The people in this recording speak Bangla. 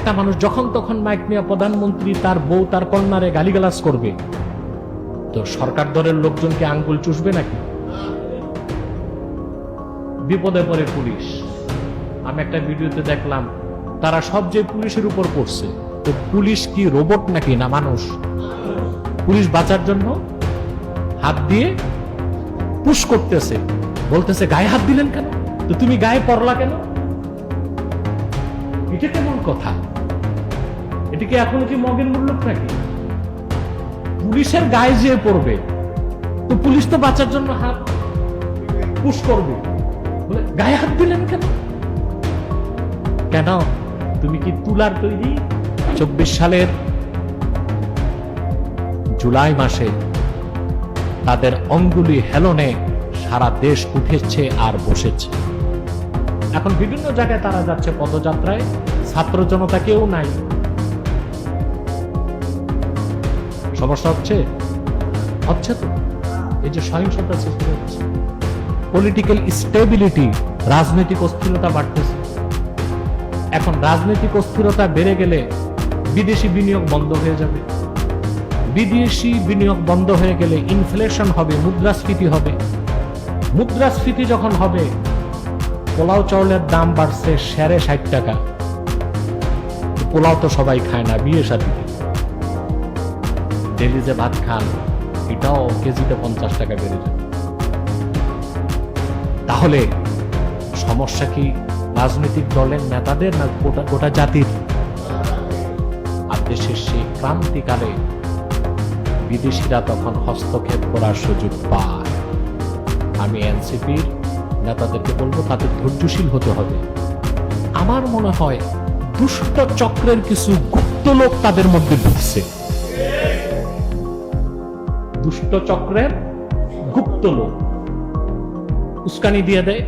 একটা মানুষ যখন তখন মাইক নিয়ে প্রধানমন্ত্রী তার বউ তার কন্যারে গালিগালাজ করবে, তো সরকার দলের লোকজনকে আঙ্গুল চুষবে নাকি? বিপদে পড়ে পুলিশ। আমি একটা ভিডিওতে দেখলাম তারা সব যে পুলিশের উপর পড়ছে, তো পুলিশ কি রোবট নাকি, না মানুষ? পুলিশ বাঁচার জন্য হাত দিয়ে পুশ করতেছে, বলতেছে গায়ে হাত দিলেন কেন, তো তুমি গায়ে পড়লা কেন? এটা কেমন কথা? এটা কি এখনো কি মগের মূল্য নাকি? পুলিশের গায়ে যে পড়বে, তো পুলিশ তো বাঁচার জন্য হাত পুশ করবে, বলে গায়ে হাত দিলেন কেন? কেন তুমি কি তুলার তৈরি? 24 সালের জুলাই মাসে তাদের অঙ্গুলি হেলনে সারা দেশ উঠেছে আর বসেছে। এখন বিভিন্ন জায়গায় তারা যাচ্ছে পদযাত্রায়, ছাত্র জনতা কেউ নাই। সমস্যা হচ্ছে তো এই যে সহিংসতা সৃষ্টি হচ্ছে, পলিটিক্যাল স্টেবিলিটি, রাজনৈতিক অস্থিরতা বাড়তেছে। এখন রাজনৈতিক অস্থিরতা বেড়ে গেলে বিদেশি বিনিয়োগ বন্ধ হয়ে যাবে। বিদেশি বিনিয়োগ বন্ধ হয়ে গেলে ইনফ্লেশন হবে, মুদ্রাস্ফীতি হবে। মুদ্রাস্ফীতি যখন হবে, পোলাও চাউলের দাম বাড়ছে 60 টাকা। পোলাও তো সবাই খায় না, বিয়ে শাদীতে ডেলি যে ভাত খান, এটাও কেজিতে 50 টাকা বেড়ে যাবে। তাহলে সমস্যা কি রাজনৈতিক দলের নেতাদের, না গোটা জাতির? আর দেশের সেই ক্রান্তিকালে বিদেশিরা তখন হস্তক্ষেপ করার সুযোগ পায়। আমি এনসিপির নেতাদেরকে বলবো তাদের ধৈর্যশীল হতে হবে। আমার মনে হয় দুষ্ট চক্রের কিছু গুপ্ত লোক তাদের মধ্যে ঢুকছে। দুষ্ট চক্রের গুপ্ত লোক উস্কানি দিয়ে দেয়,